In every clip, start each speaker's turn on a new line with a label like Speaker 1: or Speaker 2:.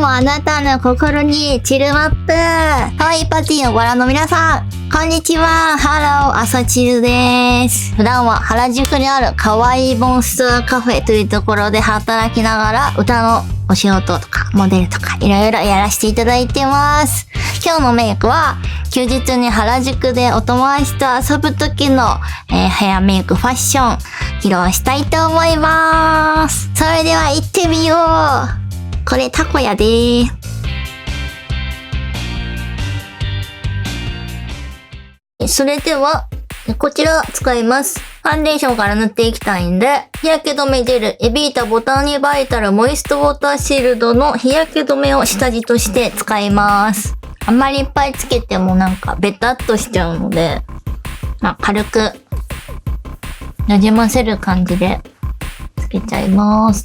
Speaker 1: もあなたの心にチルマップ。可愛いパティをご覧の皆さん、こんにちは。ハロー、朝チルです。普段は原宿にある可愛いモンスターカフェというところで働きながら歌のお仕事とかモデルとかいろいろやらせていただいてます。今日のメイクは休日に原宿でお友達と遊ぶ時の、ヘアメイクファッション披露したいと思います。それでは行ってみよう。これタコやでー。それではこちら使います。ファンデーションから塗っていきたいんで、日焼け止めジェルエビータボタニバイタルモイストウォーターシールドの日焼け止めを下地として使います。あんまりいっぱいつけてもなんかベタっとしちゃうので、軽くなじませる感じでつけちゃいます。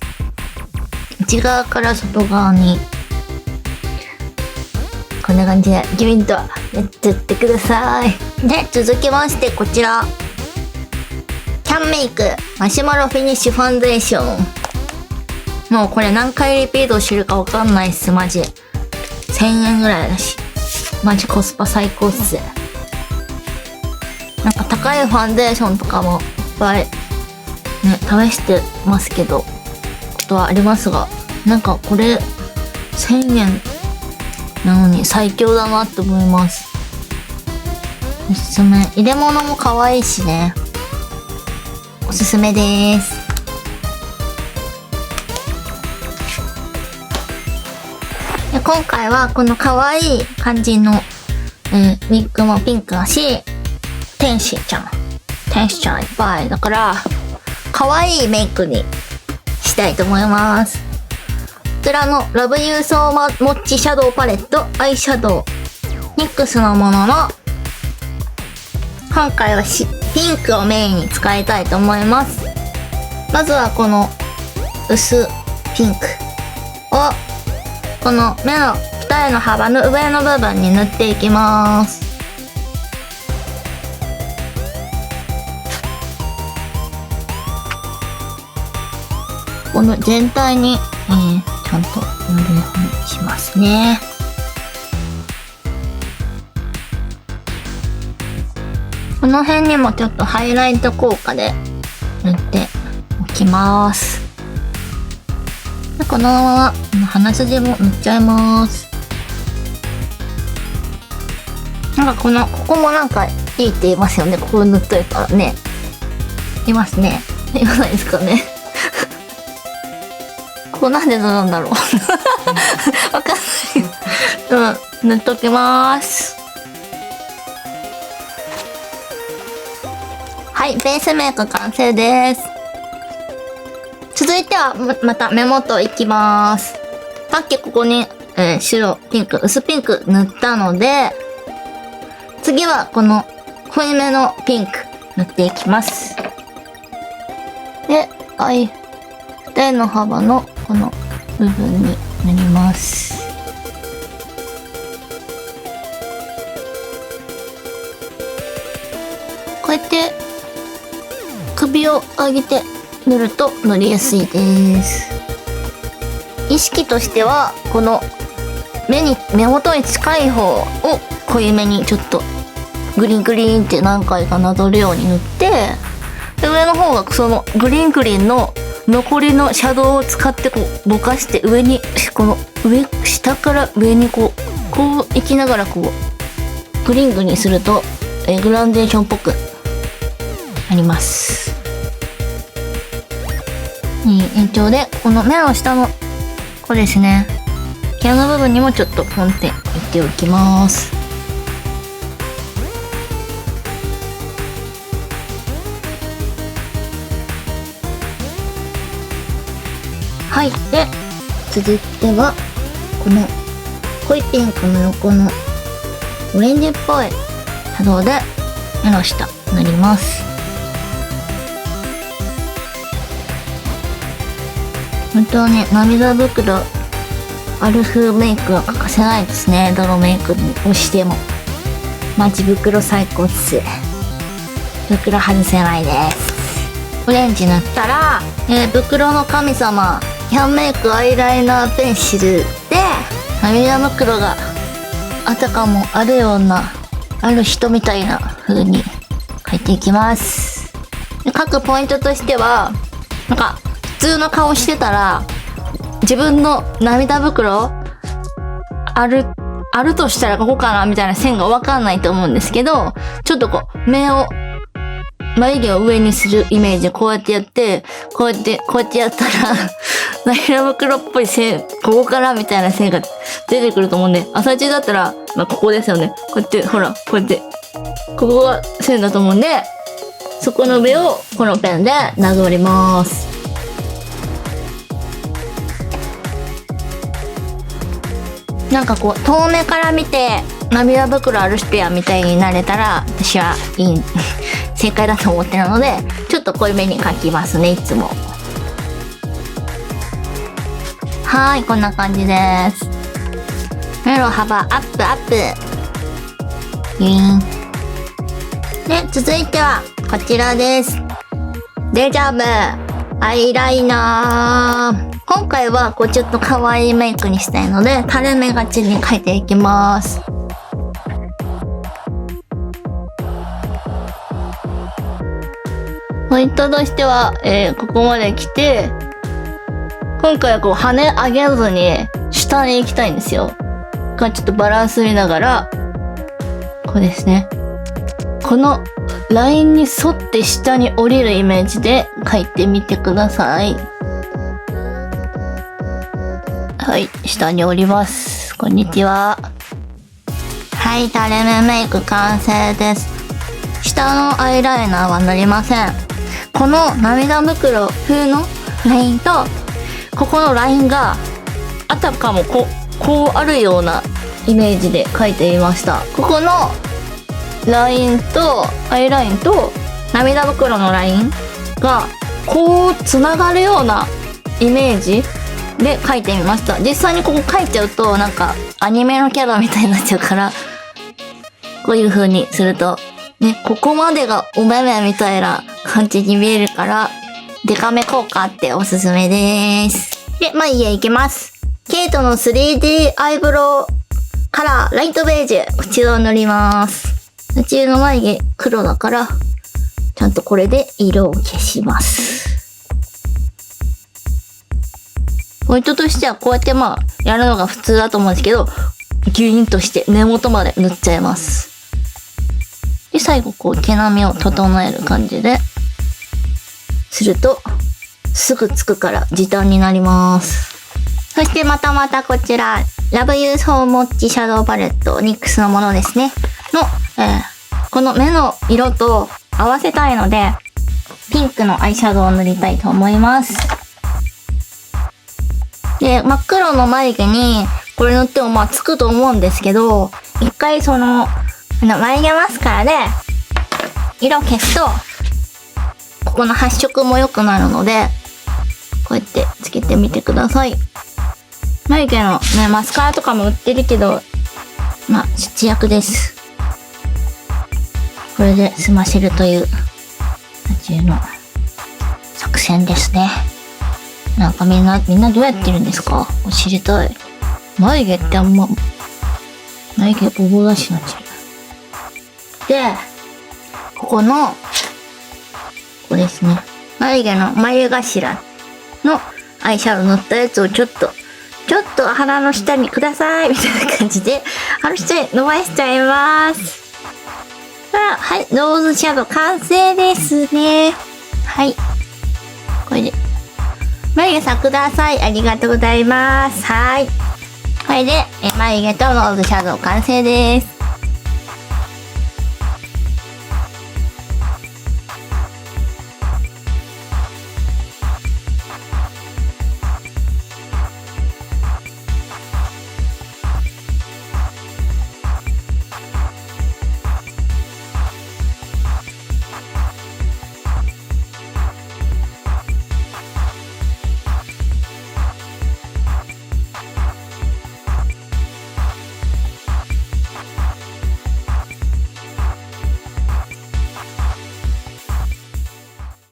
Speaker 1: 内側から外側にこんな感じでギュインとやってってください。で、続きましてこちらキャンメイクマシュマロフィニッシュファンデーション。もうこれ何回リピートしてるかわかんないっす。マジ1000円ぐらいだし、マジコスパ最高っす。なんか高いファンデーションとかもいっぱいね試してますけどことはありますが、なんかこれ1000円なのに最強だなって思います。おすすめ。入れ物も可愛いしね、おすすめです。で今回はこの可愛い感じの、ウィッグもピンクだし、天使ちゃんいっぱいだから可愛いメイクにしたいと思います。こちらのラブユーソーモッチシャドウパレットアイシャドウニックスのものの、今回はピンクをメインに使いたいと思います。まずはこの薄ピンクをこの目の二重の幅の上の部分に塗っていきます。この全体に、ちゃんと塗るようにしますね。この辺にもちょっとハイライト効果で塗っておきます。でこのまま鼻筋も塗っちゃいます。なんかここもなんかいいって言いますよね。ここ塗っといたらね。いますね。言わないですかね。ここなんで塗るんだろう。わかんない。塗っときます。はい、ベースメイク完成です。続いてはまた目元いきます。さっきここに、白、ピンク、薄ピンク塗ったので、次はこの濃いめのピンク塗っていきます。で、二重の幅のこの部分に塗ります。こうやって首を上げて塗ると塗りやすいです。意識としてはこの目元に近い方を濃いめにちょっとグリングリンって何回かなぞるように塗って、で上の方がそのグリングリンの残りのシャドウを使ってこうぼかして上にこの下から上にこう行きながらこうグリングにするとグランデーションっぽくなります。延長でこの目の下のここですね、毛の部分にもちょっとポンっていっておきます。はい。で続いてはこの濃いピンクの横のオレンジっぽいシャドウで目の下塗ります。本当に涙袋アルフメイクは欠かせないですね。どのメイクをしてもマジ袋最高っす。袋外せないです。オレンジ塗ったら、袋の神様キャンメイクアイライナーペンシルで涙袋があたかもあるような、ある人みたいな風に描いていきます。で、描くポイントとしては、なんか普通の顔してたら自分の涙袋あるとしたらここかなみたいな線がわかんないと思うんですけど、ちょっとこう眉毛を上にするイメージでこうやってやって、こうやってやったら涙袋っぽい線、ここからみたいな線が出てくると思うんで、朝一だったら、まあ、ここですよね。こうやって、ほら、こうやって、ここが線だと思うんで、そこの上をこのペンで殴ります。なんかこう、遠目から見て、涙袋ある人やみたいになれたら、私はいい、正解だと思ってるので、ちょっと濃いめに描きますね、いつも。はい、こんな感じです。目の幅アップアップ。ユイーン。で、続いては、こちらです。デジャブアイライナー。今回はこうちょっと可愛いメイクにしたいので、垂れ目がちに描いていきます。ポイントとしては、ここまで来て、今回はこう跳ね上げずに下に行きたいんですよ。ちょっとバランス見ながら、こうですね。このラインに沿って下に降りるイメージで描いてみてください。はい、下に降ります。こんにちは。はい、垂れ目メイク完成です。下のアイライナーは塗りません。この涙袋風のラインと、ここのラインがあたかもこうあるようなイメージで描いてみました。ここのラインとアイラインと涙袋のラインがこうつながるようなイメージで描いてみました。実際にここ描いちゃうとなんかアニメのキャラみたいになっちゃうから、こういう風にするとね、ここまでがお目目みたいな感じに見えるから、デカめ効果っておすすめです。で、眉毛いきます。ケイトの 3D アイブロウカラーライトベージュ。こちらを塗ります。うちの眉毛黒だから、ちゃんとこれで色を消します。ポイントとしてはこうやってやるのが普通だと思うんですけど、ギュインとして根元まで塗っちゃいます。で、最後こう毛並みを整える感じで、すると、すぐつくから時短になります。そしてまたこちら、Love You So Much シャドウパレット、NYX のものですね。の、この目の色と合わせたいので、ピンクのアイシャドウを塗りたいと思います。で、真っ黒の眉毛に、これ塗ってもつくと思うんですけど、一回眉毛マスカラで、色消すと、ここの発色も良くなるので、こうやってつけてみてください。眉毛のね、マスカラとかも売ってるけど、節約です。これで済ませるという、の作戦ですね。なんかみんなどうやってるんですか？知りたい。眉毛って眉毛ボボ出しになっちゃう。で、ここですね。眉毛の眉頭のアイシャドウ塗ったやつをちょっと鼻の下にくださいみたいな感じで、鼻の下に伸ばしちゃいます。はい、ローズシャドウ完成ですね。はい。これで、眉毛さんください。ありがとうございます。はい。これで、眉毛とローズシャドウ完成です。